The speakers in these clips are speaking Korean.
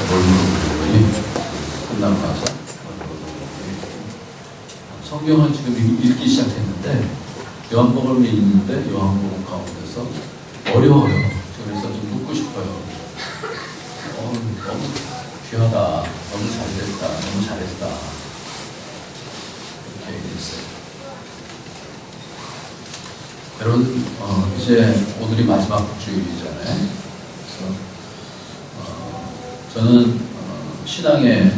뭘 물어보더니 끝나고 나서 성경은 지금 읽기 시작했는데 요한복음을 읽는데 요한복음 가운데서 어려워요. 그래서 좀 묻고 싶어요. 너무 귀하다, 너무 잘됐다, 너무 잘했다, 이렇게 얘기했어요. 여러분, 이제 오늘이 마지막 주일이잖아요. 그래서 저는 신앙에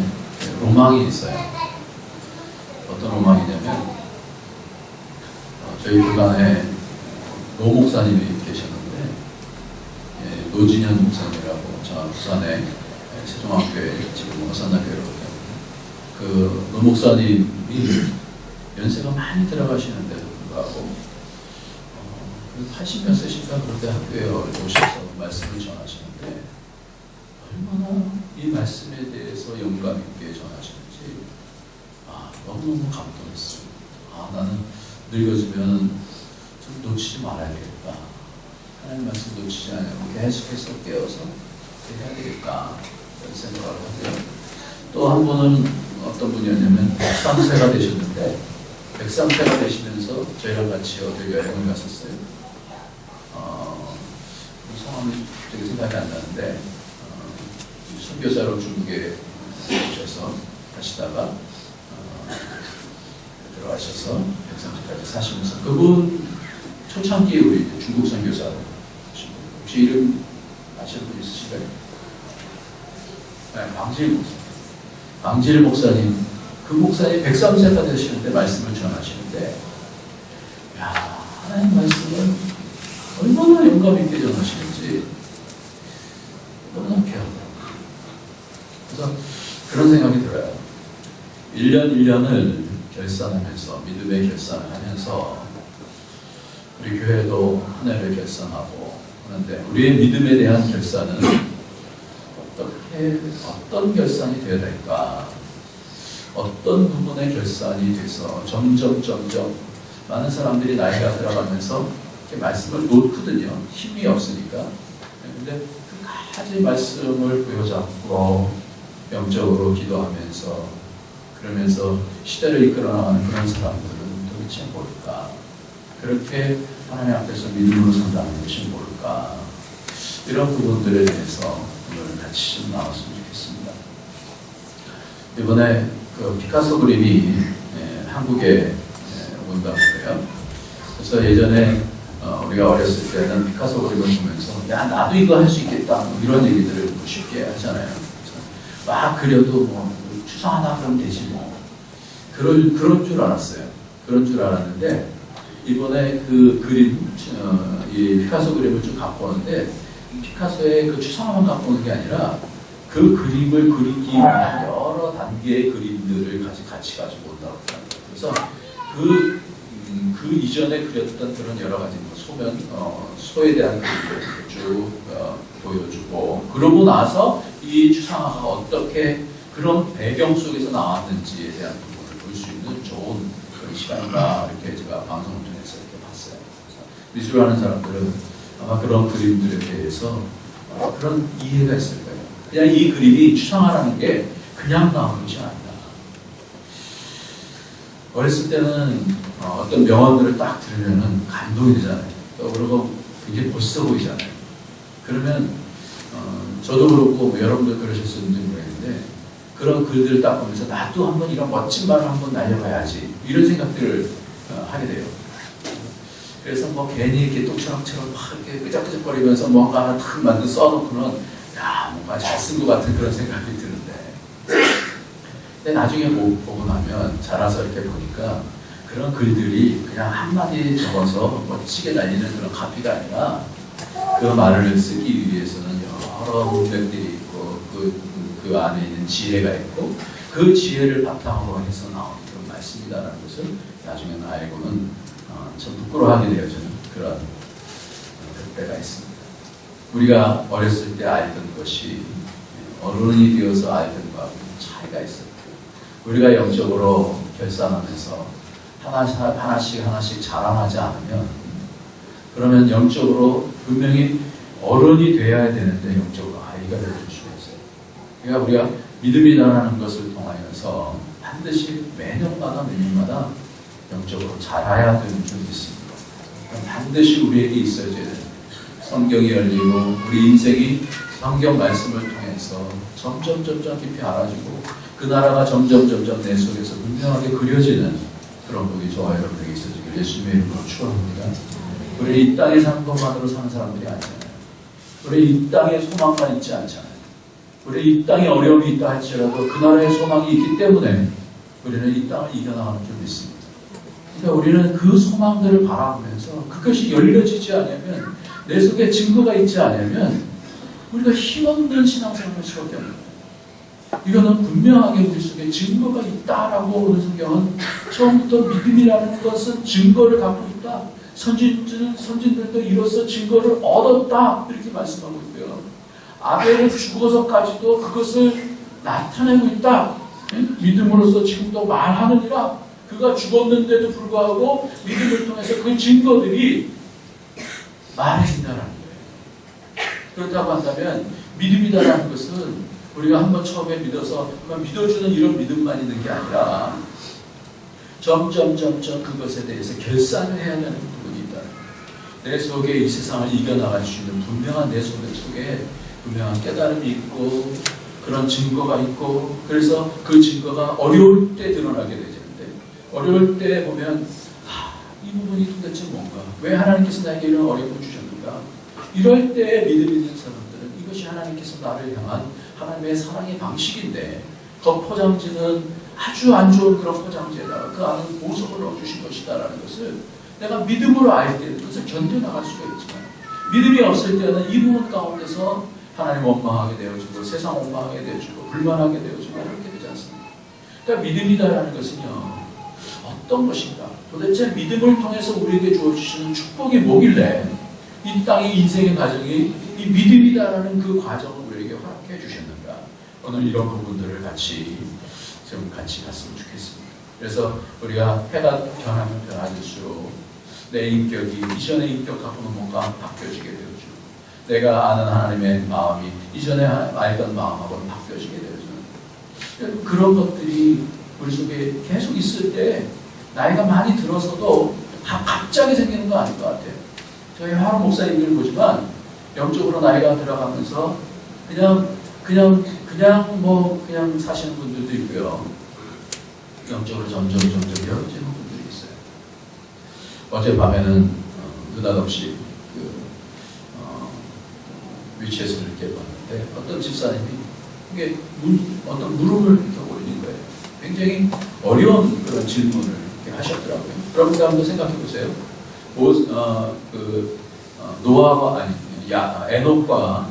로망이 있어요. 어떤 로망이냐면 저희 교단에 노 목사님이 계셨는데, 노진현 목사님이라고 저 부산의 세종학교에 지금 어산나교회로 그 노 목사님이 연세가 많이 들어가시는데도 불구하고 80몇 세신가 그럴 때 학교에 오셔서 말씀을 전하시는데 얼마나 이 말씀에 대해서 영감 있게 전하시는지 너무너무 감동했어요. 나는 늙어지면 좀 놓치지 말아야 되겠다. 하나님 말씀 놓치지 않으면 계속해서 깨어서 해야 되겠다. 이런 생각을 하고요. 또 한 분은 어떤 분이었냐면 103세가 되셨는데 103세가 되시면서 저희랑 같이 어디 여행을 갔었어요. 성함이 되게 생각이 안 나는데 선교사로 중국에 오셔서 가시다가 들어가셔서 130까지 사시면서 그분 초창기에 우리 중국 선교사로 혹시 이름 아시는 분 있으실까요? 네, 방질 목사님. 그 목사님 103세가 되시는데 말씀을 전하시는데 하나님 말씀을 얼마나 영감 있게 전하시는지 너무나 귀하다. 그래서 그런 생각이 들어요. 1년 1년을 결산하면서 믿음의 결산을 하면서 우리 교회도 한 해를 결산하고 하는데 우리의 믿음에 대한 결산은 어떤 결산이 되어야 될까? 어떤 부분의 결산이 돼서 점점 많은 사람들이 나이가 들어가면서 이렇게 말씀을 놓거든요. 힘이 없으니까. 근데 끝까지 말씀을 부여잡고 영적으로 기도하면서 그러면서 시대를 이끌어나가는 그런 사람들은 도대체 뭘까? 그렇게 하나님 앞에서 믿음으로 산다는 것이 뭘까? 이런 부분들에 대해서 오늘 같이 좀 나눴으면 좋겠습니다. 이번에 그 피카소 그림이 한국에 온다고 해요. 그래서 예전에 우리가 어렸을 때는 피카소 그림을 보면서 나도 이거 할 수 있겠다 이런 얘기들을 쉽게 하잖아요. 막 그려도 추상 하나 그러면 되지 그런 줄 알았어요. 그런 줄 알았는데 이번에 그 그림, 이 피카소 그림을 좀 갖고 오는데 피카소의 그 추상화만 갖고 오는 게 아니라 그 그림을 그리기 위한 여러 단계의 그림들을 같이 가지고 온다고 합니다. 그래서 그 이전에 그렸던 그런 여러 가지 소에 대한 그림을 쭉 보여주고 그러고 나서 이 추상화가 어떻게 그런 배경 속에서 나왔는지에 대한 부분을 볼 수 있는 좋은 그런 시간이다 이렇게 제가 방송을 통해서 이렇게 봤어요. 그래서 미술하는 사람들은 아마 그런 그림들에 대해서 그런 이해가 있을 거예요. 그냥 이 그림이 추상화라는 게 그냥 나온 것이 아니다. 어렸을 때는 어떤 명언들을 딱 들으면 감동이 되잖아요. 그리고 굉장히 멋있어 보이잖아요. 그러면 저도 그렇고 여러분들 그러셨는지 모르겠는데 그런 글들을 딱 보면서 나도 한번 이런 멋진 말을 한번 날려봐야지 이런 생각들을 하게 돼요. 그래서 괜히 이렇게 똑처럼처럼 막 이렇게 끄적끄적거리면서 뭔가 하나 탁 만들어 써놓고는 뭔가 잘 쓴 것 같은 그런 생각이 드는데 근데 나중에 보고 나면 자라서 이렇게 보니까 그런 글들이 그냥 한마디 적어서 멋지게 날리는 그런 카피가 아니라 그 말을 쓰기 위해서는 여러 문맥들이 있고 그 안에 있는 지혜가 있고 그 지혜를 바탕으로 해서 나온 그런 말씀이다라는 것을 나중에는 알고는 참 부끄러워하게 돼요. 저는 그런 때가 있습니다. 우리가 어렸을 때 알던 것이 어른이 되어서 알던 것하고 차이가 있어요. 우리가 영적으로 결산하면서 하나씩 자라나지 않으면 그러면 영적으로 분명히 어른이 되어야 되는데 영적으로 아이가 될 수가 있어요. 그러니까 우리가 믿음이라는 것을 통하여서 반드시 매년마다 영적으로 자라야 되는 줄 믿습니다. 반드시 우리에게 있어야 되는 성경이 열리고 우리 인생이 성경 말씀을 통해서 점점 깊이 알아지고 그 나라가 점점 내 속에서 분명하게 그려지는 그런 복이 저와 여러분에게 있어지길 예수님의 이름으로 축원합니다. 우리 이 땅에 사는 것만으로 사는 사람들이 아니잖아요. 우리 이 땅에 소망만 있지 않잖아요. 우리 이 땅에 어려움이 있다 할지라도 그 나라의 소망이 있기 때문에 우리는 이 땅을 이겨나가는 줄 믿습니다. 그러니까 우리는 그 소망들을 바라보면서 그것이 열려지지 않으면 내 속에 증거가 있지 않으면 우리가 힘없는 신앙생활을 할 수밖에 없는 거예요. 이거는 분명하게 우리 속에 증거가 있다라고 오늘 성경은 처음부터 믿음이라는 것은 증거를 갖고 있다. 선진들도 이로써 증거를 얻었다. 이렇게 말씀하고 있고요. 아벨이 죽어서까지도 그것을 나타내고 있다. 믿음으로써 지금도 말하느니라. 그가 죽었는데도 불구하고 믿음을 통해서 그 증거들이 말해진다는 거예요. 그렇다고 한다면 믿음이다라는 것은 우리가 한번 처음에 믿어서 한번 믿어주는 이런 믿음만 있는 게 아니라 점점 그것에 대해서 결산을 해야 되는 부분이 있다. 내 속에 이 세상을 이겨나갈 수 있는 분명한 내 속에 분명한 깨달음이 있고 그런 증거가 있고 그래서 그 증거가 어려울 때 드러나게 되는데 어려울 때 보면 이 부분이 도대체 뭔가 왜 하나님께서 나에게 이런 어려움을 주셨는가 이럴 때 믿음 있는 사람들은 이것이 하나님께서 나를 향한 하나님의 사랑의 방식인데 겉포장지는 아주 안 좋은 그런 포장지에다가 그 안에 보석을 넣어주신 것이다라는 것을 내가 믿음으로 알 때 그것을 견뎌나갈 수가 있지만 믿음이 없을 때는 이 부분 가운데서 하나님 원망하게 되어지고 세상 원망하게 되어지고 불만하게 되어지고 이렇게 되지 않습니까? 그러니까 믿음이다라는 것은요 어떤 것인가 도대체 믿음을 통해서 우리에게 주어주시는 축복이 뭐길래 이 땅의 인생의 과정이 이 믿음이다라는 그 과정을 우리에게 허락해 주셨는가 오늘 이런 부분들을 좀 같이 갔으면 좋겠습니다. 그래서 우리가 해가 변하면 변할수록 내 인격이 이전의 인격하고는 뭔가 바뀌어지게 되어지고 내가 아는 하나님의 마음이 이전에 알던 마음하고는 바뀌어지게 되어지는 그런 것들이 우리 속에 계속 있을 때 나이가 많이 들어서도 갑자기 생기는 거 아닌 것 같아요. 저희 하루 목사님들 보지만 영적으로 나이가 들어가면서 그냥 사시는 분들도 있고요. 영적으로 점점 열어지는 분들이 있어요. 어젯밤에는 느닷없이 위치에서 이렇게 봤는데 어떤 집사님이 이게 어떤 물음을 이렇게 올리는 거예요. 굉장히 어려운 그런 질문을 이렇게 하셨더라고요. 여러분들 한번 생각해 보세요. 노아가 에녹과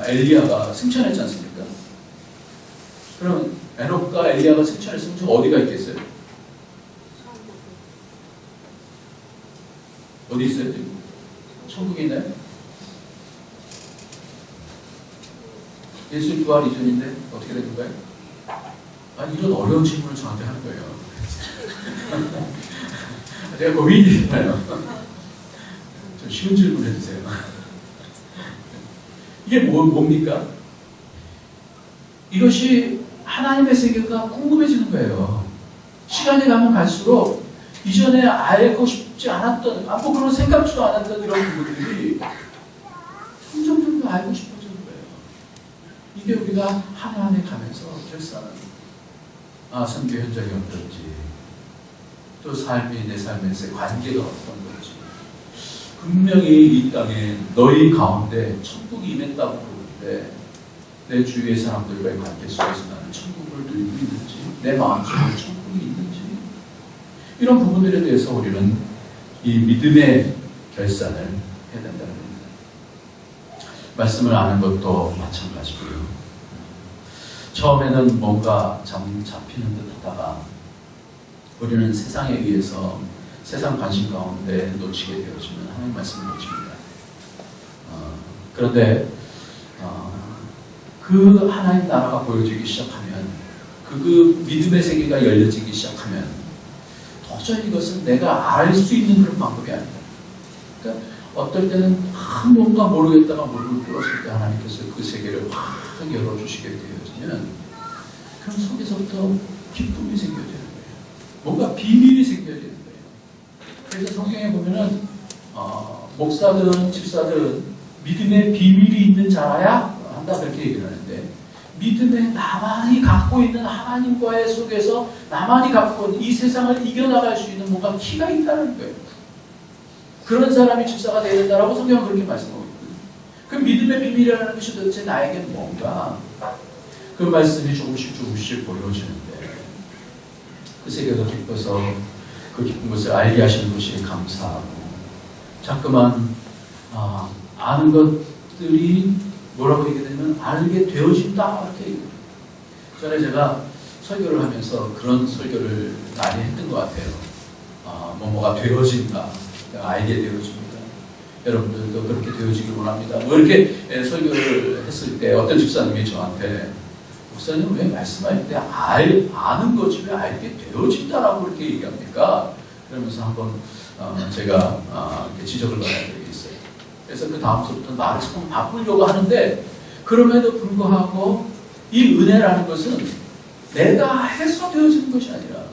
엘리야가 승천했지 않습니까? 그럼 에녹과 엘리야가 승천했으면 어디가 있겠어요? 어디 있어요 지금? 천국에 있나요? 예수님 부활 이전인데 어떻게 되는 거예요? 이런 어려운 질문을 저한테 하는 거예요. 제가 고민이잖아요. 좀 쉬운 질문 해주세요. 이게 뭡니까? 이것이 하나님의 세계가 궁금해지는 거예요. 시간이 가면 갈수록 이전에 알고 싶지 않았던, 뭐 그런 생각지도 않았던 이런 부분들이 점점 더 알고 싶어지는 거예요. 이게 우리가 한 해 한 해 가면서 결산하는 선교 현장이 어떤지 또 내 삶에서의 관계가 어떤 건지 분명히 이 땅에 너희 가운데 천국이 임했다고 그러는데 내 주위의 사람들과의 관계 속에서 나는 천국을 누리고 있는지 내 마음속에 천국이 있는지 이런 부분들에 대해서 우리는 이 믿음의 결산을 해야 된다는 겁니다. 말씀을 아는 것도 마찬가지고요. 처음에는 뭔가 잡히는 듯 하다가 우리는 세상에 의해서 세상 관심 가운데 놓치게 되어지면 하나님 말씀을 놓칩니다. 그런데 그 하나님 나라가 보여지기 시작하면 그 믿음의 세계가 열려지기 시작하면 도저히 이것은 내가 알 수 있는 그런 방법이 아니다. 그러니까 어떨 때는 뭔가 모르겠다가 무릎을 꿇었을 때 하나님께서 그 세계를 확 열어주시게 되어지면 그럼 속에서부터 기쁨이 생겨지는 거예요. 뭔가 비밀이 생겨지는 거예요. 그래서 성경에 보면은 목사든 집사든 믿음의 비밀이 있는 자라야 한다 그렇게 얘기를 하는데, 믿음에 나만이 갖고 있는 하나님과의 속에서 나만이 갖고 있는 이 세상을 이겨나갈 수 있는 뭔가 키가 있다는 거예요. 그런 사람이 집사가 되어야 된다라고 성경은 그렇게 말씀하고 있거든요. 그 믿음의 비밀이라는 것이 도대체 나에게 뭔가, 그 말씀이 조금씩 보여지는데 그 세계가 기뻐서 그 기쁜 것을 알게 하시는 것이 감사하고, 자꾸만 아는 것들이 뭐라고 얘기되냐면 알게 되어진다 이렇게 얘기해요. 전에 제가 설교를 하면서 그런 설교를 많이 했던 것 같아요. 뭐가 되어진다, 알게 되어집니다. 여러분들도 그렇게 되어지길 원합니다. 뭐 이렇게 설교를 했을 때 어떤 집사님이 저한테, 목사님 왜 말씀하실 때 아는 거지 왜 알게 되어진다라고 이렇게 얘기합니까? 그러면서 한번 제가 이렇게 지적을 받은 적이 있어요. 그래서 그 다음부터 말을 조금 바꾸려고 하는데, 그럼에도 불구하고 이 은혜라는 것은 내가 해서 되어지는 것이 아니라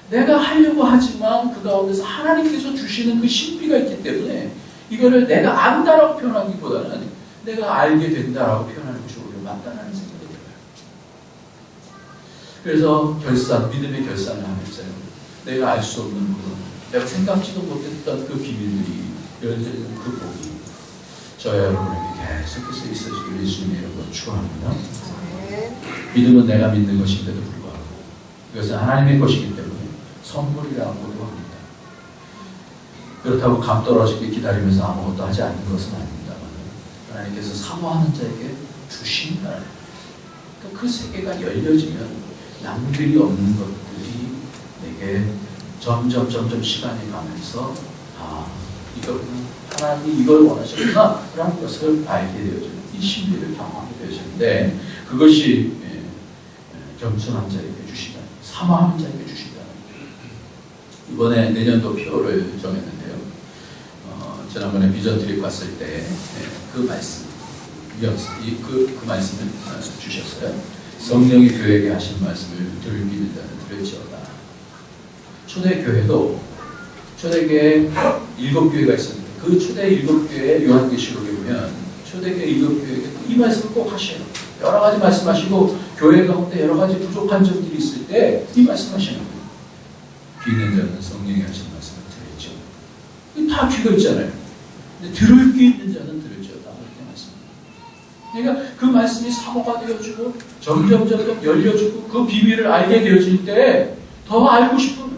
내가 하려고 하지만 그 가운데서 하나님께서 주시는 그 신비가 있기 때문에 이거를 내가 안다라고 표현하기보다는 내가 알게 된다라고 표현하는 것이 오히려 맞다라는 생각이 들어요. 그래서 믿음의 결산을 하면서요, 내가 알 수 없는 부분, 내가 생각지도 못했던 그 비밀들이 열려지는 그 복이 저와 여러분에게 계속해서 있어지기를 예수님의 이름으로 축원합니다. 믿음은 내가 믿는 것인데도 불구하고 이것은 하나님의 것이기 때문에 선물이라고도 합니다. 그렇다고 감 떨어지게 기다리면서 아무것도 하지 않는 것은 아닙니다만, 하나님께서 사모하는 자에게 주신다는, 그러니까 그 세계가 열려지면 남들이 없는 것들이 내게 점점 시간이 가면서 하나님이 이걸 원하셨구나 라는 것을 알게 되어지는, 이 신비를 경험하게 되어지는데, 그것이 겸손한 자에게 주시다, 사모하는 자에게 주시다. 이번에 내년도 표를 정했는데요. 지난번에 비전 트립 갔을 때 그 말씀, 그 말씀을 주셨어요. 성령이 교회에게 하신 말씀을 들을 믿는 자는 들을지어다. 초대교회도 초대교회 7교회가 있었는데, 그 초대 7교회 요한계시록에 보면 초대교회 7교회에게 이 말씀을 꼭 하셔요. 여러 가지 말씀하시고 교회 가운데 여러 가지 부족한 점들이 있을 때 이 말씀하시는 거예요. 귀 있는 자는 성령이 하신 말씀을 들을지어다. 다 귀가 있잖아요. 근데 들을 귀 있는 자는 들을지어다. 이렇게 말씀합니다. 그러니까 그 말씀이 사모가 되어지고 점점 열려지고 그 비밀을 알게 되어질 때 더 알고 싶은,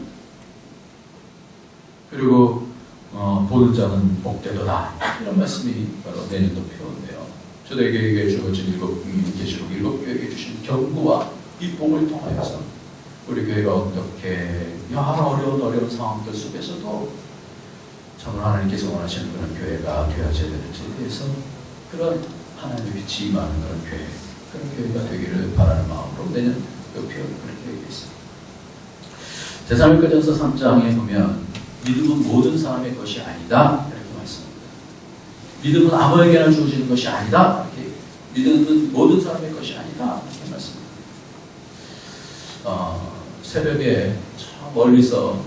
그리고 보는 자는 복되도다. 이런 말씀이 바로 내년도 표인데요. 초대교회에게 주어진 계시록 7교회에게 주신 경고와 이 복을 통하여서 우리 교회가 어떻게 여러 어려운 상황들 속에서도 정말 하나님께서 원하시는 그런 교회가 되어져야 되는지에 대해서, 그런 하나님의 빛이 임하는 그런 교회가 되기를 바라는 마음으로 내년 그 표현을 그렇게 얘기했습니다. 데살로니가전서 3장에 보면 믿음은 모든 사람의 것이 아니다 이렇게 말씀합니다. 믿음은 아무에게나 주어지는 것이 아니다. 이렇게, 믿음은 모든 사람의 것이 아니다 이렇게 말씀합니다. 새벽에 저 멀리서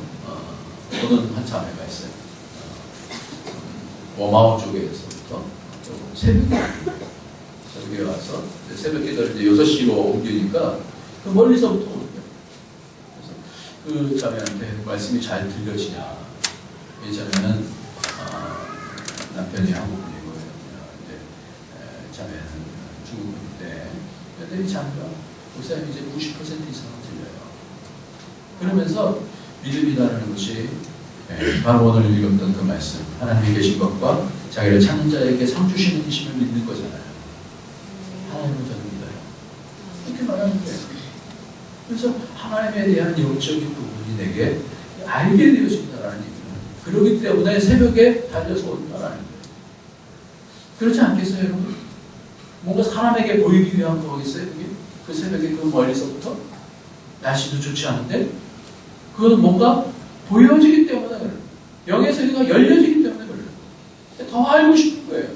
오는 한 자매가 있어요. 워마우 쪽에서부터 새벽에 와서 새벽 기도를 이제 6시로 옮기니까 그 멀리서부터 오는 거예요. 그래서 그 자매한테 말씀이 잘 들려지냐. 이 자매는 남편이 한국분이고 이제 자매는 중국분인데, 근데 이 자매가 목사님 이제 90% 이상은 들려요. 그러면서 믿음이라는 것이 바로 오늘 읽었던 그 말씀, 하나님이 계신 것과 자기를 찾는 자에게 상 주시는 이심을 믿는 거잖아요. 하나님을 저는 믿어요. 이렇게 말하는 거예요. 그래서 하나님에 대한 영적인 부분이 내게 알게 되어진다라는 얘기예요. 그러기 때문에 새벽에 달려서 온다라는 거예요. 그렇지 않겠어요, 여러분? 뭔가 사람에게 보이기 위한 거겠어요, 그게? 그 새벽에 그 멀리서부터 날씨도 좋지 않은데 그거는 뭔가 보여지기 때문에 그래요. 영의 세계가 열려지기 때문에 그래요. 더 알고 싶은 거예요.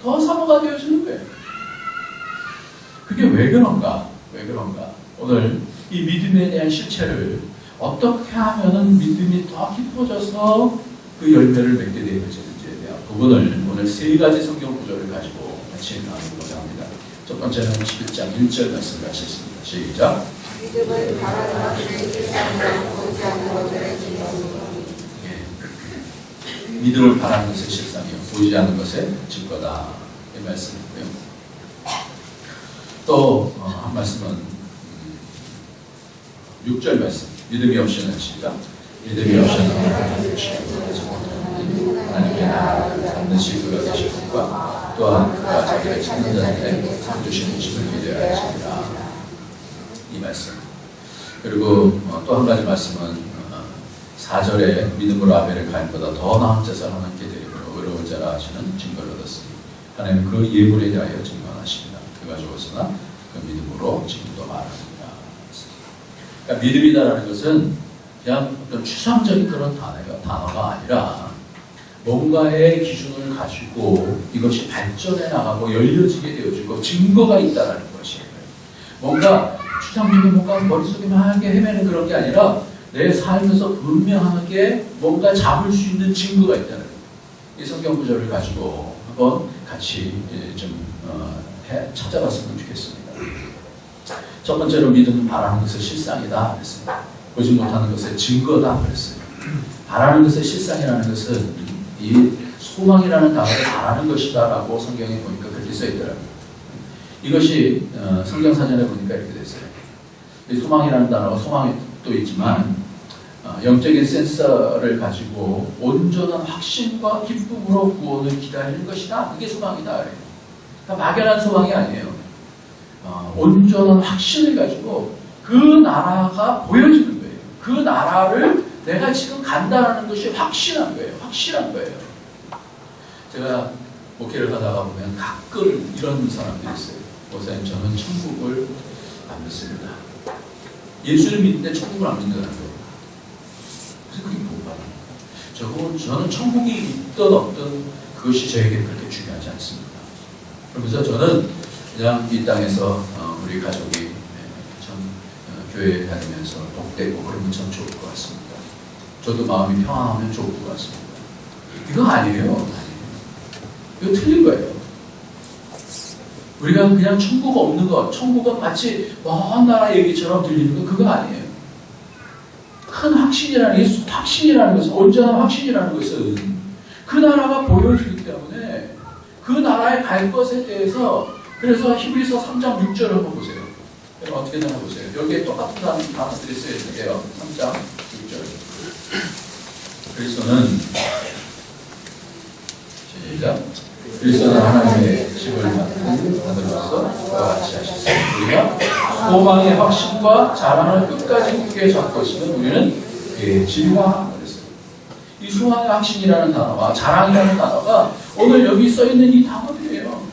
더 사모가 되어지는 거예요. 그게 왜 그런가? 왜 그런가? 오늘 이 믿음에 대한 실체를 어떻게 하면은 믿음이 더 깊어져서 그 열매를 맺게 되어지는지에 대한 부분을 오늘 세 가지 성경 구절을 가지고 같이 나누고자 합니다. 첫 번째는 11장 1절 말씀을 하셨습니다. 시작. 믿음을 바라는 것을 실상이라 보이지 않는 것들을 증거하니. 믿음을 바라는 것의 실상이요 보이지 않는 것의 증거다. 이 말씀이고요. 또 한 말씀은 6절 말씀. 믿음이 없이는 시작. 믿음이 없이는 하나님의 나라를 반드시 그가 계신 것과 또한 그가 자기를 찾는 자에게 상 주시는 힘을 믿어야 하십니다. 이 말씀. 그리고 또 한 가지 말씀은 4절에 믿음으로 아벨의 가인보다 더 나은 제사를 하나님께 드리므로 의로운 자라 하시는 증거를 얻었으니 하나님 그 예물에 대하여 증언하십니다. 그가 죽었으나 그 믿음으로 지금도 말합니다. 그러니까 믿음이다라는 것은 그냥 어떤 추상적인 그런 단어가 아니라 뭔가의 기준을 가지고 이것이 발전해 나가고 열려지게 되어지고 증거가 있다라는 것이에요. 뭔가 추상적인 뭔가 머릿속에 막하게 헤매는 그런 게 아니라 내 삶에서 분명하게 뭔가 잡을 수 있는 증거가 있다는 거예요. 이 성경 구절을 가지고 한번 같이 좀 찾아봤으면 좋겠습니다. 첫 번째로 믿음은 바라는 것의 실상이다 그랬습니다. 보지 못하는 것의 증거다 그랬어요. 바라는 것의 실상이라는 것은 이 소망이라는 단어를 바라는 것이다 라고 성경에 보니까 그렇게 써있더라고요. 이것이 성경사전에 보니까 이렇게 됐어요. 이 소망이라는 단어가 소망이 또 있지만 영적인 센서를 가지고 온전한 확신과 기쁨으로 구원을 기다리는 것이다. 그게 소망이다 그래요. 그러니까 막연한 소망이 아니에요. 온전한 확신을 가지고 그 나라가 보여지는 거예요. 그 나라를 내가 지금 간다는 것이 확신한 거예요. 확실한 거예요. 제가 목회를 하다가 보면 가끔 이런 사람들이 있어요. 목사님, 저는 천국을 안 믿습니다. 예수를 믿는데 천국을 안 믿는다는 거예요. 그래서 그게 뭐가? 저는 천국이 있든 없든 그것이 저에게 그렇게 중요하지 않습니다. 그러면서 저는 그냥 이 땅에서 우리 가족이 참 교회에 다니면서 복되고 그러면 참 좋을 것 같습니다. 저도 마음이 평안하면 좋을 것 같습니다. 이거 아니에요. 이거 틀린 거예요. 우리가 그냥 천국 없는 것, 천국은 마치 먼 나라 얘기처럼 들리는 거 그거 아니에요. 큰 확신이라는 것은 온전한 확신이라는 것은 그 나라가 보여지기 때문에 그 나라에 갈 것에 대해서 그래서 히브리서 3장 6절을 한번 보세요. 여러분 어떻게 되나 보세요. 여기에 똑같은 단어들이 쓰여 있는데요. 3장 6절. 그리스도는 시작. 그리스도는 하나님의 집을 맡은 아들로서 그와 같이 하셨습니다. 우리가 소망의 확신과 자랑을 끝까지 굳게 잡고 있으면 우리는 그의 집이라 그랬어요. 이 소망의 확신이라는 단어와 자랑이라는 단어가 오늘 여기 써있는 이 단어들이에요.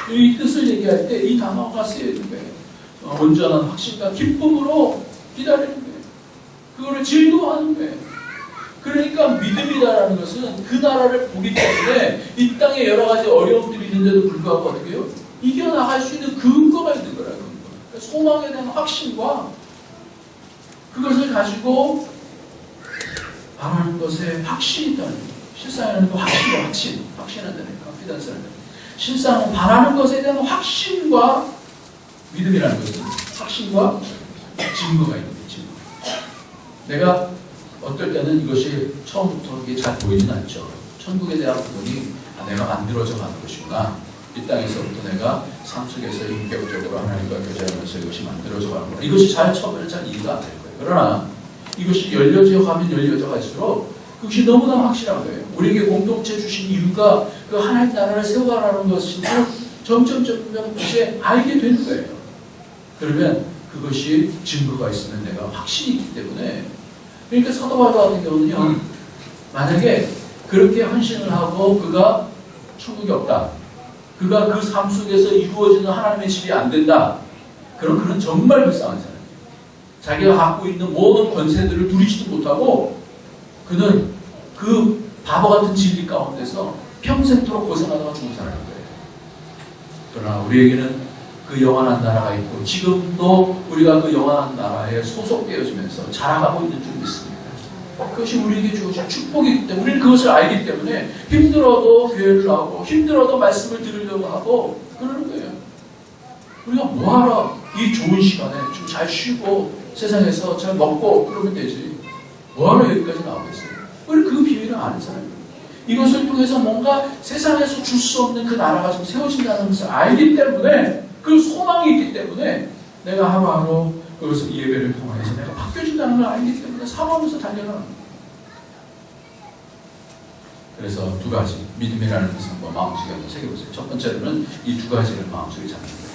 이 뜻을 얘기할 때 이 단어가 쓰여있는 거예요. 온전한 확신과 기쁨으로 기다리는 거예요. 그거를 즐거워하는 거예요. 그러니까 믿음이다라는 것은 그 나라를 보기 때문에 이 땅에 여러 가지 어려움들이 있는데도 불구하고 어떻게 해요? 이겨나갈 수 있는 근거가 있는 거라요. 그러니까 소망에 대한 확신과 그것을 가지고 바라는 것에 확신이 있다는 거예요. 실상이라는 건 확신한다는 거예요. 컨피던스라는 거예요. 실상은 바라는 것에 대한 확신과 믿음이라는 것은 확신과 증거가 있는 거예요. 증거. 내가 어떨 때는 이것이 처음부터 이게 잘 보이진 않죠. 천국에 대한 부분이 내가 만들어져 가는 것이구나. 이 땅에서부터 내가 삶 속에서 인격적으로 하나님과 교제하면서 이것이 만들어져 가는 거구나. 이것이 처음에는 잘 이해가 안 될 거예요. 그러나 이것이 열려져 가면 열려져 갈수록 그것이 너무나 확실한 거예요. 우리에게 공동체 주신 이유가 그 하나님 나라를 세워가라는 것인데 점점 이제 알게 되는 거예요. 그러면 그것이 증거가 있으면 내가 확신이 있기 때문에 그러니까 사도 바울 같은 경우는요, 만약에 그렇게 헌신을 하고 그가 천국이 없다, 그가 그 삶 속에서 이루어지는 하나님의 집이 안 된다, 그럼 그는 정말 불쌍한 사람이에요. 자기가 갖고 있는 모든 권세들을 누리지도 못하고 그는 그 바보 같은 진리 가운데서 평생토록 고생하다가 죽은 사람인 거예요. 그러나 우리에게는 그 영원한 나라가 있고 지금도 우리가 그 영원한 나라에 소속되어지면서 자라가고 있는 줄 믿습니다. 그것이 우리에게 주어진 축복이기 때문에 우리는 그것을 알기 때문에 힘들어도 교회를 나오고 힘들어도 말씀을 들으려고 하고 그러는 거예요. 우리가 뭐하러 이 좋은 시간에 좀 잘 쉬고 세상에서 잘 먹고 그러면 되지. 뭐하러 여기까지 나오겠어요? 우리 그 비밀을 아는 사람이에요. 이것을 통해서 뭔가 세상에서 줄 수 없는 그 나라가 좀 세워진다는 것을 알기 때문에 그 소망이 있기 때문에 내가 하루하루 그것을 이 예배를 통해서 내가 바뀌어진다는 걸 알기 때문에 사모하면서 달려가는 거예요. 그래서 두 가지 믿음이라는 것을 한번 마음속에 한번 새겨보세요. 첫 번째로는 이 두 가지를 마음속에 잡는 거예요.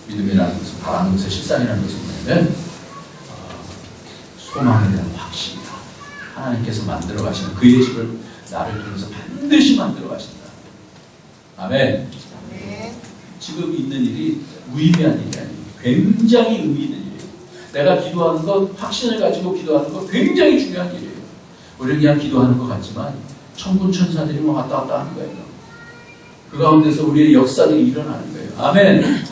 믿음이라는 것은 바라는 것의 실상이라는 것은 뭐냐면 소망에 대한 확신이다. 하나님께서 만들어 가시는 그의 집을 나를 통해서 반드시 만들어 가신다. 아멘. 지금 있는 일이 무의미한 일이 아니에요. 굉장히 의미 있는 일이에요. 내가 기도하는 것, 확신을 가지고 기도하는 것 굉장히 중요한 일이에요. 우리는 그냥 기도하는 것 같지만 천군 천사들이 뭐 왔다 갔다 하는 거예요. 그 가운데서 우리의 역사들이 일어나는 거예요. 아멘.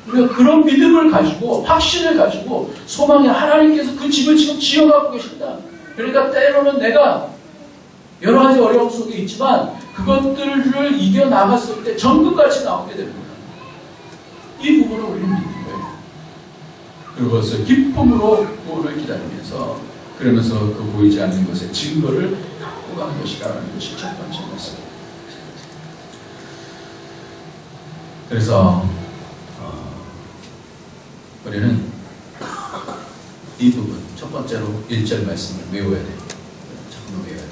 우리가 그런 믿음을 가지고 확신을 가지고 소망에 하나님께서 그 집을 지금 지어가고 계신다. 그러니까 때로는 내가 여러 가지 어려움 속에 있지만 그것들을 이겨나갔을 때 정금같이 나오게 됩니다. 이 부분을 우리는 믿는 거예요. 그것을 기쁨으로 구원을 기다리면서 그러면서 그 보이지 않는 것의 증거를 갖고 가는 것이라는 것이 첫 번째 말씀. 그래서 우리는 이 부분 첫 번째로 1절 말씀을 외워야 돼요. 자꾸 외워야 돼요.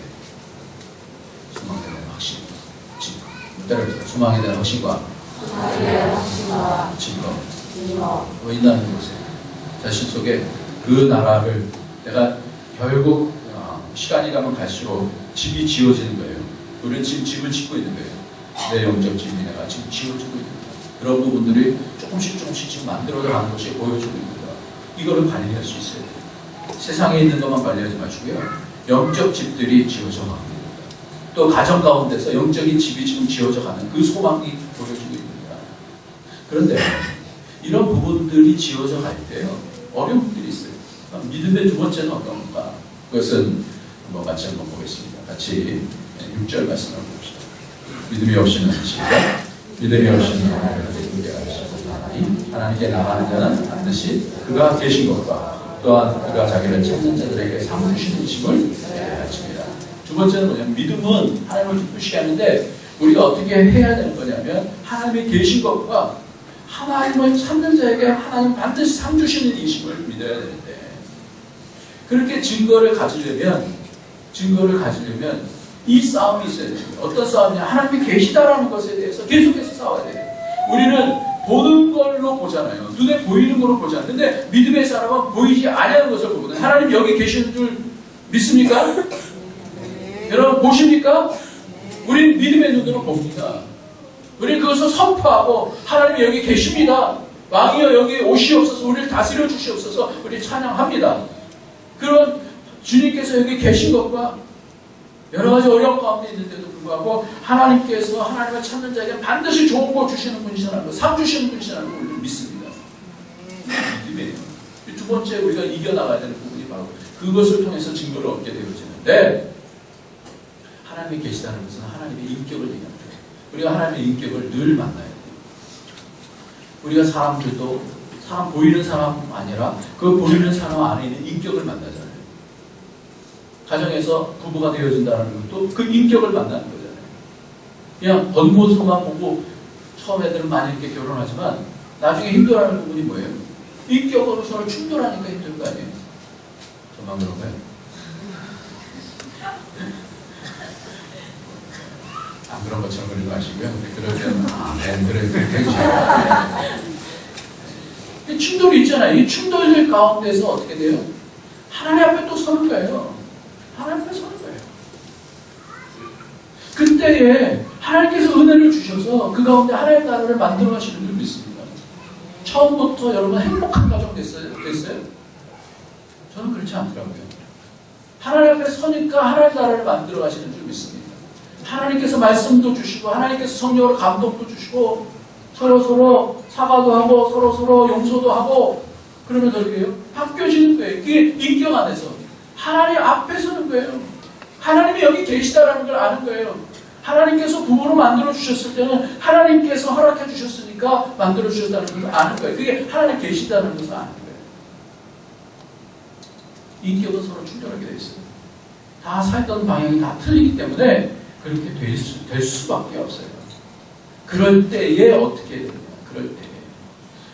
소망에 대한 확신, 증거. 따라해보세요. 소망에 대한 확신과 증거. 뭐 있다는 것이에요. 자신 속에 그 나라를 내가 결국 시간이 가면 갈수록 집이 지어지는 거예요. 우리는 지금 집을 짓고 있는 거예요. 내 영적 집이 내가 지금 지어지고 있는 거예요. 그런 부분들이 조금씩 지금 만들어가는 것이 보여주고 있습니다. 이거를 관리할 수 있어요. 세상에 있는 것만 관리하지 마시고요. 영적 집들이 지어져 가고 있습니다. 또 가정 가운데서 영적인 집이 지금 지어져 가는 그 소망이 보여주고 있습니다. 그런데 이런 부분들이 지어져 갈 때요. 어려운 부분들이 있어요. 믿음의 두 번째는 어떤가? 그것은 한번 같이 한번 보겠습니다. 같이 6절 말씀을 봅시다. 믿음이 없이는 시작. 믿음이 없이는 하나님께 나가는 자는 반드시 그가 계신 것과 또한 그가 자기를 찾는 자들에게 상 주시는 힘을 알집니다. 두 번째는 뭐냐면 믿음은 하나님을 기쁘시게 하는데 우리가 어떻게 해야 되는 거냐면 하나님이 계신 것과 하나님을 찾는 자에게 하나님 반드시 상 주시는 이심을 믿어야 되는데 그렇게 증거를 가지려면 이 싸움이 있어야 됩니다. 어떤 싸움이냐? 하나님이 계시다라는 것에 대해서 계속해서 싸워야 돼요. 우리는 보는 걸로 보잖아요. 눈에 보이는 걸로 보잖아요. 근데 믿음의 사람은 보이지 않는 것을 보거든요. 하나님 여기 계시는 줄 믿습니까? 여러분 보십니까? 우리는 믿음의 눈으로 봅니다. 우리는 그것을 선포하고 하나님이 여기 계십니다. 왕이여 여기 오시옵소서 우리를 다스려 주시옵소서 우리 찬양합니다. 그런 주님께서 여기 계신 것과 여러 가지 어려움 가운데 있는데도 불구하고 하나님께서 하나님을 찾는 자에게 반드시 좋은 거 주시는 분이시라는 거, 상 주시는 분이시라는 걸 우리는 믿습니다. 믿음이에요. 두 번째 우리가 이겨나가야 되는 부분이 바로 그것을 통해서 증거를 얻게 되어지는데 하나님이 계시다는 것은 하나님의 인격을 얘기합니다. 우리가 하나님의 인격을 늘 만나야 돼요. 우리가 사람들도 사람 보이는 사람 아니라 그 보이는 사람 안에 있는 인격을 만나잖아요. 가정에서 부부가 되어진다는 것도 그 인격을 만나는 거잖아요. 그냥 겉모습만 보고 처음 애들은 많이 이렇게 결혼하지만 나중에 힘들어하는 부분이 뭐예요? 인격으로 서로 충돌하니까 힘든 거 아니에요? 저만 그런가요? 안 그런 것처럼 그러지 마시고요. 그러면 그렇게 해주셔야 돼요. 충돌이 있잖아요. 이 충돌들 가운데서 어떻게 돼요? 하나님 앞에 또 서는 거예요. 하나님 앞에 서는 거예요. 그때에 하나님께서 은혜를 주셔서 그 가운데 하나님의 나라를 만들어 가시는 줄 믿습니다. 처음부터 여러분 행복한 가정 됐어요? 저는 그렇지 않더라고요. 하나님 앞에 서니까 하나님의 나라를 만들어 가시는 줄 믿습니다. 하나님께서 말씀도 주시고 하나님께서 성령으로 감동도 주시고 서로 사과도 하고 서로 용서도 하고 그러면서 어떻게 해요? 바뀌어지는 거예요. 그게 인격 안에서 하나님 앞에 서는 거예요. 하나님이 여기 계시다라는 걸 아는 거예요. 하나님께서 부부로 만들어 주셨을 때는 하나님께서 허락해 주셨으니까 만들어 주셨다는 것을 아는 거예요. 그게 하나님 계시다는 것을 아는 거예요. 인격은 서로 충돌하게 되어 있어요. 다 살던 방향이 다 틀리기 때문에 그렇게 될 수밖에 없어요. 그럴 때에 어떻게 되느냐?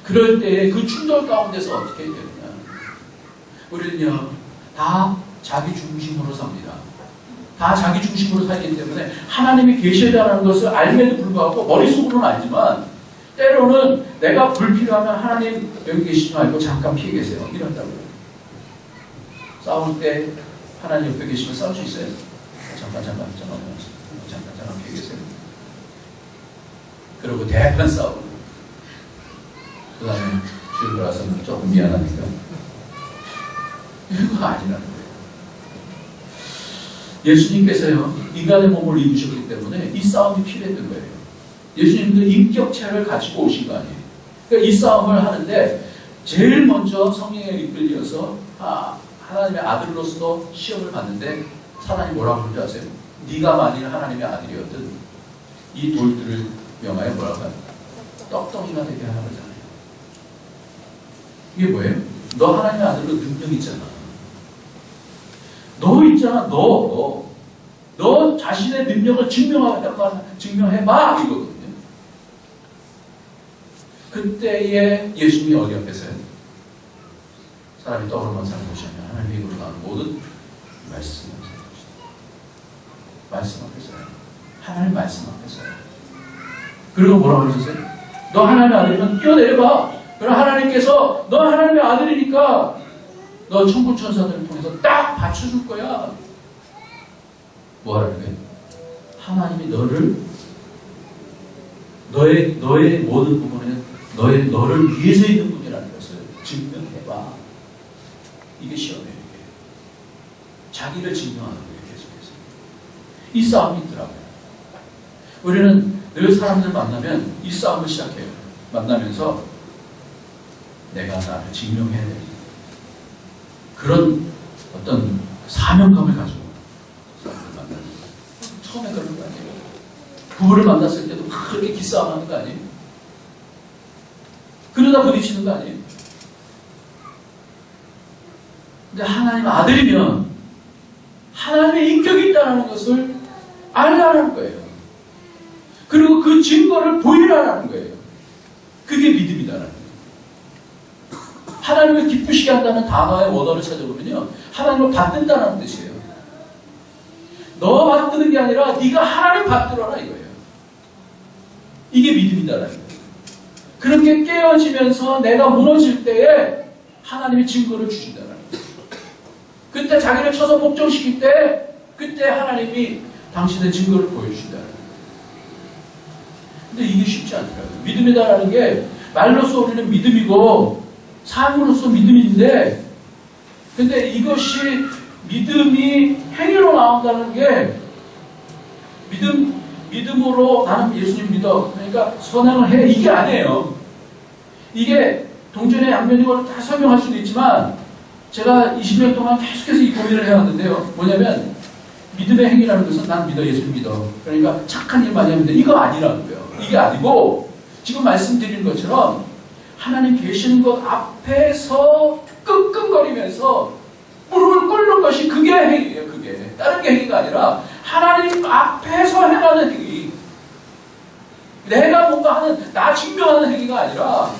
그럴 때에 그 충돌 가운데서 어떻게 되느냐? 우리는요, 다 자기 중심으로 삽니다. 다 자기 중심으로 살기 때문에 하나님이 계시다는 것을 알면도 불구하고 머릿속으로는 알지만 때로는 내가 불필요하면 하나님 여기 계시지 말고 잠깐 피해 계세요. 이런다고요. 싸울 때 하나님 옆에 계시면 싸울 수 있어요? 잠깐 피해 계세요. 그리고 대판 싸우고 그 다음에 주일 돌아서 조금 미안하니까 이거 아니라는 거예요. 예수님께서요, 인간의 몸을 입으셨기 때문에 이 싸움이 필요했던 거예요. 예수님도 인격체를 가지고 오신 거 아니에요. 그러니까 이 싸움을 하는데 제일 먼저 성령에 이끌려서 하나님의 아들로서 시험을 받는데 사단이 뭐라고 그러는지 아세요? 네가 만일 하나님의 아들이었든 이 돌들을 명하여 뭐라고 하요? 떡덩이가 되게 하라 그러잖아요. 이게 뭐예요? 너 하나님의 아들로 능력 있잖아. 너 있잖아. 너 자신의 능력을 증명해봐 이거거든요. 그때에 예수님이 어디 앞에서요? 사람이 떠오르는 사람 보시면 하나님의 입으로 나오는 모든 말씀 앞에서요. 하나님 말씀 앞에서요. 그리고 뭐라고 하셨어요? 너 하나님의 아들이면 뛰어내려봐. 그럼 하나님께서 너 하나님의 아들이니까 너 천군 천사들을 통해서 딱 받쳐줄 거야. 뭐 하라는 거예요? 하나님이 너의 모든 부분에 너를 위해서 있는 분이라는 것을 증명해봐. 이게 시험이에요. 자기를 증명하는 거예요. 계속해서. 이 싸움이 있더라고요. 우리는 늘 사람들 만나면 이 싸움을 시작해요. 만나면서 내가 나를 증명해야 돼. 그런 어떤 사명감을 가지고 사람을 만나는 거예요. 처음에 그런 거 아니에요. 부부를 만났을 때도 그렇게 기싸움하는 거 아니에요. 그러다 부딪히는 거 아니에요. 근데 하나님 아들이면 하나님의 인격이 있다는 것을 알라는 거예요. 그리고 그 증거를 보이라는 거예요. 그게 믿음이다라는 거예요. 하나님을 기쁘시게 한다는 단어의 원어를 찾아보면요, 하나님을 받든다는 뜻이에요. 너 받드는 게 아니라 네가 하나님 받들어라 이거예요. 이게 믿음이다라는 거예요. 그렇게 깨어지면서 내가 무너질 때에 하나님이 증거를 주신다는 거예요. 그때 자기를 쳐서 복종시킬 때 그때 하나님이 당신의 증거를 보여주신다는 거예요. 근데 이게 쉽지 않더라고요. 믿음이다라는 게 말로써 우리는 믿음이고 삶으로서 믿음인데, 근데 이것이 믿음이 행위로 나온다는 게 믿음으로 나는 예수님 믿어. 그러니까 선행을 해. 이게 아니에요. 이게 동전의 양면이고 다 설명할 수도 있지만 제가 20년 동안 계속해서 이 고민을 해왔는데요. 뭐냐면 믿음의 행위라는 것은 난 믿어. 예수님 믿어. 그러니까 착한 일 많이 하면 돼. 이거 아니라는 거예요. 이게 아니고 지금 말씀드린 것처럼 하나님 계시는 것 앞에서 끙끙거리면서 무릎을 꿇는 것이 그게 행위예요. 그게 다른 게 행위가 아니라 하나님 앞에서 행하는 행위. 내가 뭔가 하는 나 증명하는 행위가 아니라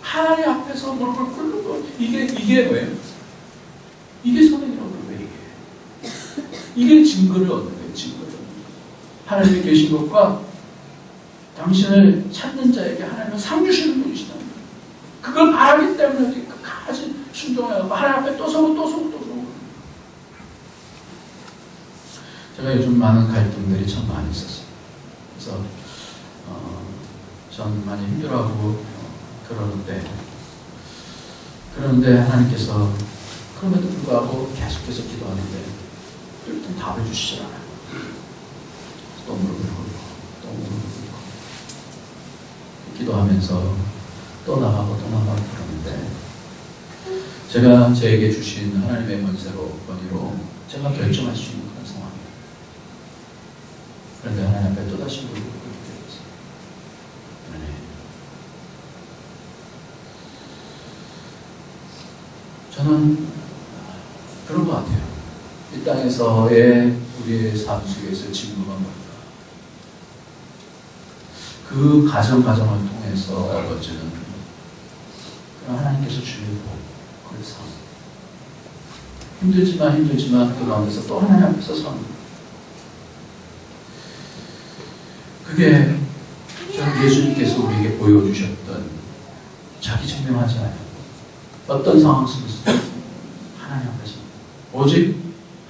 하나님 앞에서 무릎을 꿇는 것. 이게 뭐예요? 이게 선행이라고 그래요. 이게 증거를 얻는 거예요. 증거를. 하나님이 계신 것과 당신을 찾는 자에게 하나님은 상 주시는 분이시다. 그걸 바라기 때문에 끝까지 순종하고 하나님 앞에 또 서고. 제가 요즘 많은 갈등들이 참 많이 있었어요. 그래서 전 많이 힘들어하고 그런데 하나님께서 그럼에도 불구하고 계속해서 기도하는데 일단 답을 주시지 않아요. 또 무릎을 꿇고 또 무릎을 꿇고 기도하면서 또 나가고 그러는데 제가 저에게 주신 하나님의 권위로 제가 결정할 수 있는 그런 상황이에요. 그런데 하나님 앞에 또다시 무릎을 꿇게 되었어요. 저는 그런 것 같아요. 이 땅에서의 우리의 삶 속에서 진부가 뭘까? 그 과정을 통해서 얻어지는 하나님께서 주는 그 삶. 힘들지만 그 가운데서 또 하나님 앞에서 서는 것. 그게 전 예수님께서 우리에게 보여주셨던 자기 증명하지 않아요. 어떤 상황 속에서 하나님 앞에서 오직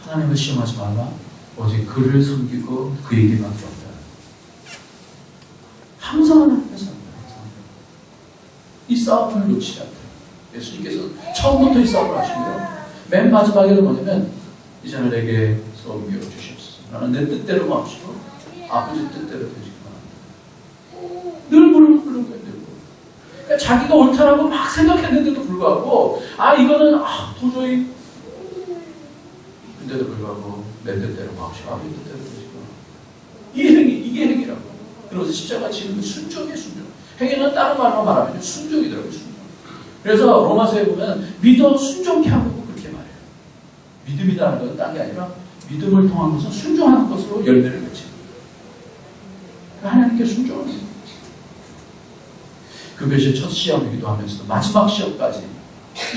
하나님을 시험하지 말라. 오직 그를 섬기고 그에게만 기억하라. 항상 하나님 앞에서 이 싸움을 놓치지 않다. 예수님께서 처음부터 이 싸움을 하시고요. 맨 마지막에는 뭐냐면 이제는 내게 섬겨 주십시오. 나는 내 뜻대로 마옵시고 아버지 뜻대로 되시기만 합니다. 늘 무릎을 꿇는 거예요. 그러니까 자기가 옳다라고 막 생각했는데도 불구하고 이거는 도저히 근데도 불구하고 내 뜻대로 마옵시고 아버지 뜻대로 되시기만 합니다. 이게 행위라고. 그래서 십자가 지는 건 순종이에요. 순종. 행위는 다른 말로 말하면 순종이더라고요. 순종. 그래서 로마서에 보면 믿어 순종케 하고 그렇게 말해요. 믿음이라는 건 딴 게 아니라 믿음을 통한 것은 순종하는 것으로 열매를 맺지. 하나님께 순종하는 거예요. 그것이 첫 시험이기도 하면서도 마지막 시험까지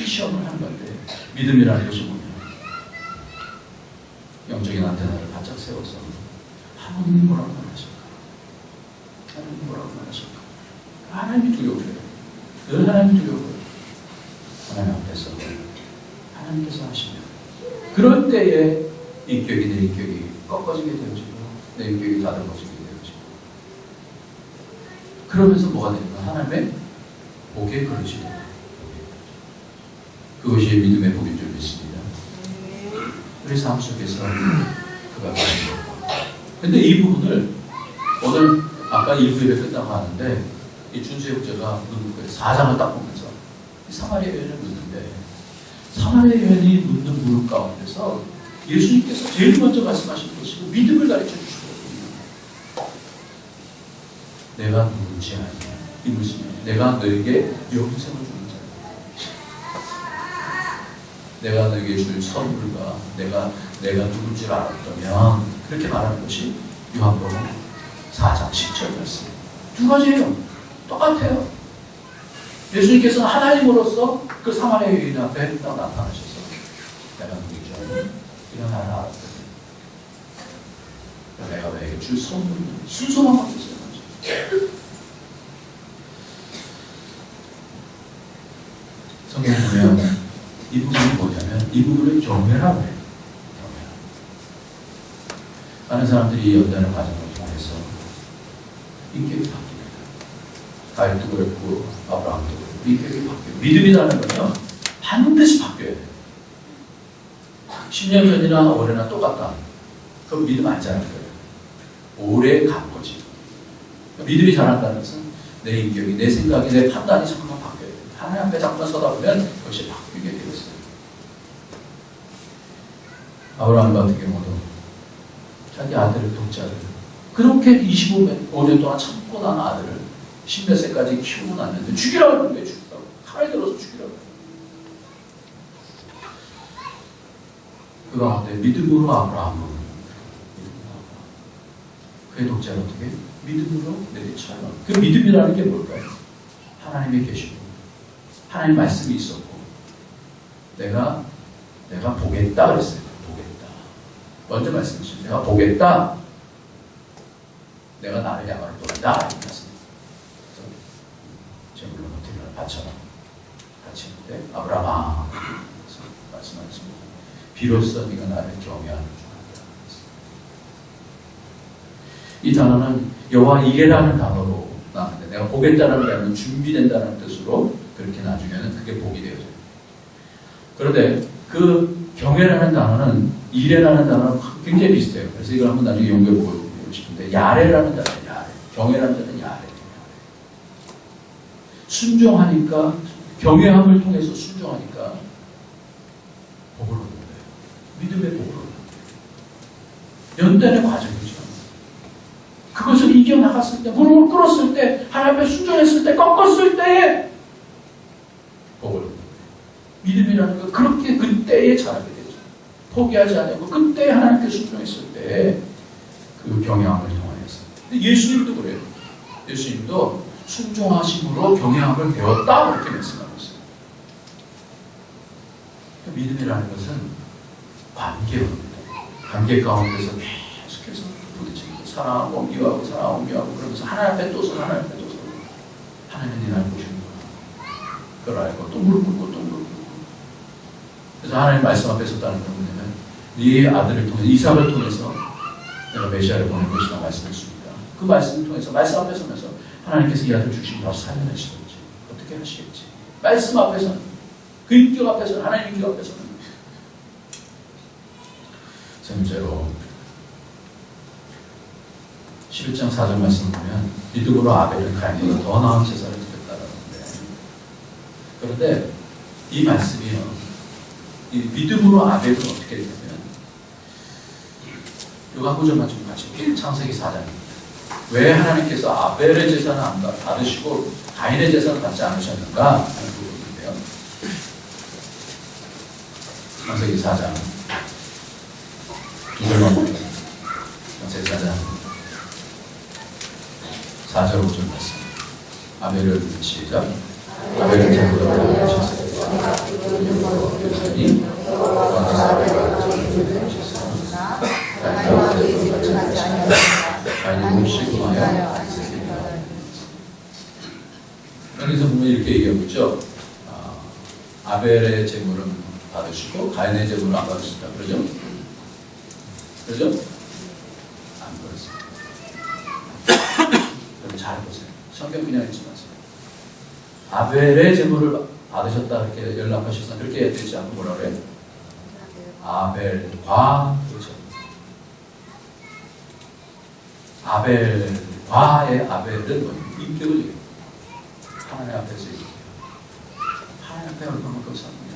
이 시험을 하는 건데 믿음이라는 것이 뭐냐? 영적인 안테나를 바짝 세워서 하나님 뭐라고 말하실까? 하나님 뭐라고 말하실까? 하나님이 두려워요. 늘 하나님이 두려워요. 하나님 앞에서 하나님께서 하시면 그럴 때에 인격이 내 인격이 꺾어지게 되어지고 내 인격이 다듬어지게 되어지고 그러면서 뭐가 되는 거야? 하나님의 복의 그릇이 되는 거예요. 그것이 믿음의 복인 줄 믿습니다. 우리 삶 속에서 그가 가는 것. 근데 이 부분을 오늘 아까 1부에 끝나고 하는데 이 준수의 부자가 묻는 거예요. 4장을 딱 보면서 사마리아 여인을 묻는데 사마리아 여인이 묻는 무릎 가운데서 예수님께서 제일 먼저 말씀하시는 것이 믿음을 가르쳐 주시거든요. 내가 누군지 아냐. 이 무슨 말이야? 내가 너에게 영생을 주는 자야. 내가 너에게 줄 선물과 내가 누군지 알았다면 그렇게 말하는 것이 요한복음 4장 10절 말씀. 두 가지예요. 똑같아요. 예수님께서는 하나님으로서 그 사마리아 여인 앞에 딱 나타나셔서 내가 누군지 아냐. 이런 나를 알았거든. 내가 너에게 줄 선물은 순서만 바뀌었어요. 성경에 보면 이 부분이 뭐냐면 이 부분을 경외라고 해요. 경외라. 많은 사람들이 이 연단의 과정을 통해서 인격이 바뀝니다. 다윗도 그랬고 아브라함도 그랬고 인격이 바뀌고 믿음이라는 건요 반드시 바뀌어야 돼요. 10년 전이나 올해나 똑같다. 그럼 믿음 안 자랄 거예요. 오래 간 거지. 믿음이 자란다는 것은 내 인격이, 내 생각이, 내 판단이 잠깐만 바뀌어야 돼요. 하나님 앞에 잠깐 서다 보면 그것이 바뀌게 되었어요. 아브라함 같은 경우도 자기 아들을 독자를 그렇게 25년 동안 참고 난 아들을 10몇 세까지 키우고 났는데 죽이라고 하는 거예요. 죽이라고. 칼을 들어서 죽이라고. 그 가운데 믿음으로 아브라함은 그의 독자를 어떻게? 믿음으로 내리쳐요. 그 믿음이라는 게 뭘까요? 하나님이 계시고 하나님 말씀이 있었고 내가 보겠다 그랬어요. 보겠다. 먼저 말씀하셨어요. 내가 보겠다. 내가 나를 향하여 보겠다. 이렇게 말씀했어요. 제물로 드리는 바쳐라. 바치는데 아브라함아 말씀하셨습니다. 비로소 네가 나를 경외하는 줄 알았다. 이 단어는 여호와 이레라는 단어로 나왔는데 내가 보겠다는 단어는 준비된다는 뜻으로 그렇게 나중에는 그게 복이 되어져요. 그런데 그 경외라는 단어는 이레라는 단어는 굉장히 비슷해요. 그래서 이걸 한번 나중에 연구해 보고 싶은데 야레라는 단어예요. 야레. 경외라는 단어는 야레. 순종하니까 경외함을 통해서 순종하니까 복을 얻는 거예요. 믿음의 복을 얻는 거예요. 연단의 과정이죠. 그것을 이겨나갔을 때, 무릎을 꿇었을 때, 하나님 앞에 순종했을 때, 꺾었을 때에 복을 얻는 거예요. 믿음이라는 건 그렇게 그때에 자라게 되죠. 포기하지 않고 그때 하나님께 순종했을 때 그 경외함을 통하여서. 근데 예수님도 그래요. 예수님도 순종하심으로 경외함을 배웠다 이렇게 말씀하고 있어요. 믿음이라는 것은 관계입니다. 관계 가운데서 계속해서 부딪히고 사랑하고 미워하고 사랑하고 미워하고 그러면서 하나님 앞에 또 서고 하나님 앞에 또 서고 하나님이 날 보시는구나. 그걸 알고 또 무릎 꿇고 또 무릎 꿇고 그래서 하나님 말씀 앞에 섰다는 건 뭐냐면 네 아들을 통해서 이삭을 통해서 내가 메시아를 보낼 것이다 말씀했습니다. 그 말씀을 통해서 말씀 앞에 서면서 하나님께서 이 아들 주시면 다시 살려내시든지 어떻게 하시겠지. 말씀 앞에서는 그 인격 앞에서는 하나님 인격 앞에서는 세 번째로 11장 4절 말씀 보면 믿음으로 아벨은 가인보다 더 나은 제사를 드렸다라는데 그런데 이 말씀이요 이 믿음으로 아벨은 어떻게 되냐면 요한 구절만 좀 같이 창세기 4장입니다. 왜 하나님께서 아벨의 제사는 안 받으시고 가인의 제사는 받지 않으셨는가 하는 부분인데요. 창세기 4장 2절만 보면 창세기 4장 4절 5절 말씀 아벨을 시작 아벨은 제보다 받으셨어요. 여기서 보면 이렇게 얘기하고 있죠. 아벨의 제물은 받으시고 가인의 제물은 안 받으신다. 그러죠? 그러죠? 안 그렇습니다. 여러분 잘 보세요. 성경 그냥 읽지 마세요. 아벨의 제물을 받으셨다 이렇게 연락하셔서 그렇게 해야 되지 않고 뭐라 그래요? 아벨과 그렇죠. 아벨과의 아벨은 뭐예요? 인격을 얘기해요. 하나님 앞에서 얘기해요. 하나님 앞에 얼마만큼 섰느냐.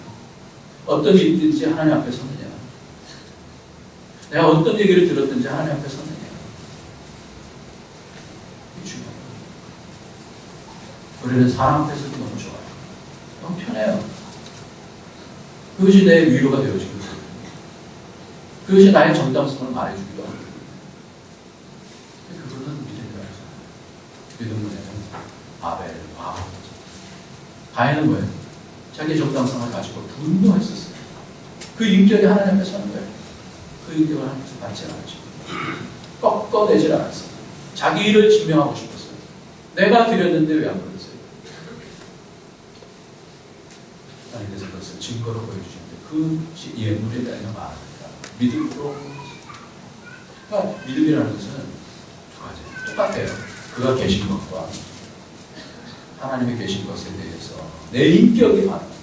어떤 일이든지 하나님 앞에 섰느냐. 내가 어떤 얘기를 들었든지 하나님 앞에 섰느냐. 이게 중요한 거예요. 우리는 사람 앞에서도 너무 좋아요. 너무 편해요. 그것이 내 위로가 되어지고 있어요. 그것이 나의 정당성을 말해주기도 하고. 그거는 믿음이라고 해서. 믿음은 뭐냐면 아벨, 가인은 뭐예요? 자기의 정당성을 가지고 분노했었어요. 그 인격이 하나님 앞에 서는 거예요. 그 인격을 하나님께서 받지 않았죠. 꺾어내질 않았어요. 자기 일을 증명하고 싶었어요. 내가 드렸는데 왜 안 그랬어요? 하나님께서 그것을 증거로 보여주시는데 그 예물에 대한 말합니다. 믿음으로. 그러니까 믿음이라는 것은 두 가지. 똑같아요. 그가 계신 것과 하나님이 계신 것에 대해서 내 인격이 반응합니다.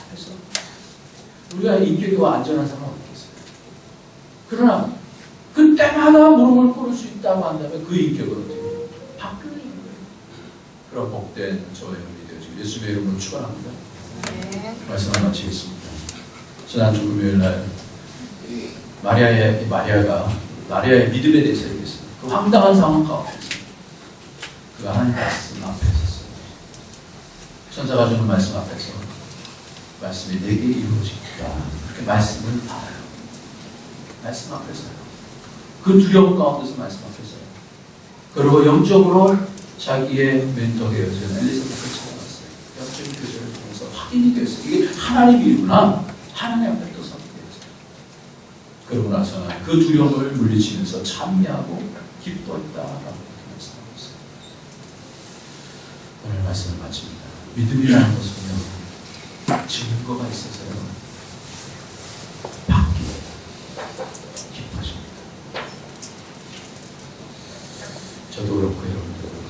그래서 우리가 인격이 안전한 사람은 없겠어요. 그러나 그때마다 무릎을 꿇을 수 있다고 한다면 그 인격은 어떻게 바뀌는 거예요. 그런 복된 저의 몸이 되어지고 예수님의 이름으로 축원합니다. 네. 말씀을 마치겠습니다. 지난주 금요일날 마리아의 믿음에 대해서 얘기했습니다. 그 황당한 상황 가운데 그 하나님 말씀 앞에 섰어요. 천사가 주는 말씀 앞에서 말씀이 내게 이루어지겠다. 그렇게 말씀을 받아요. 말씀 앞에서요. 그 두려움 가운데서 말씀 앞에서요. 그리고 영적으로 자기의 멘토가 되어지는 엘리사벳을 찾아갔어요. 영적인 교제를 통해서 확인이 됐어요. 이게 하나님의 일이구나. 하나님 앞에 또 서게 됐어요. 그러고 나서는 그 두려움을 물리치면서 찬미하고 기뻐했다라고 오늘 말씀을 마칩니다. 믿음이라는 것은요, 증거가 있어서요, 바뀌고 기뻐집니다. 저도 그렇고, 여러분도 그렇고,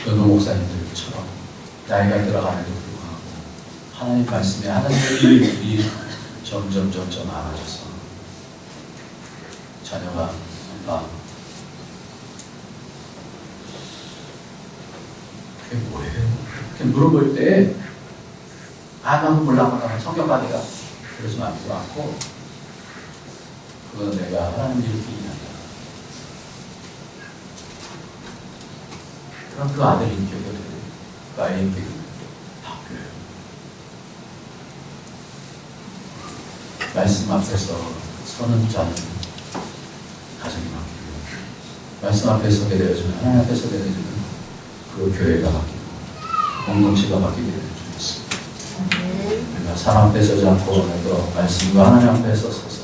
연호 목사님들처럼 나이가 들어감에도 불구하고 하나님 말씀에 하나님의 일들이 점점 많아져서 자녀가 아빠 그게 뭐예요? 이렇게 물어볼 때 나도 몰라 성경 가니까 그러지 않고 그건 내가 하나님 일을 일한다. 그럼 그 아들 인격이 어떻게 돼요? 그 아이 인격이 바뀌어요. 말씀 앞에서 서는 자는 가정이 바뀌고 말씀 앞에 서게 되어지면 하나님 앞에 서게 되어지면 그 교회가 바뀌고 공동체가 바뀌게 되는 줄 믿습니다. 우리가 사람 앞에 서지 않고 오늘도 말씀과 하나님 앞에 서서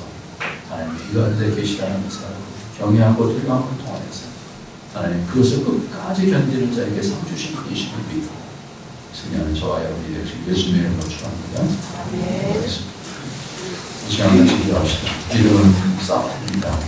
하나님 이거 안에 계시다는 것을 경외하고 두려움을 통하여서 하나님 그것을 끝까지 견디는 자에게 상 주신 분이심을 믿고 승리하는 저와 여러분이 되시길 예수님의 이름으로 축원합니다. 이 시간을 기도합시다. 믿음은 싸움입니다.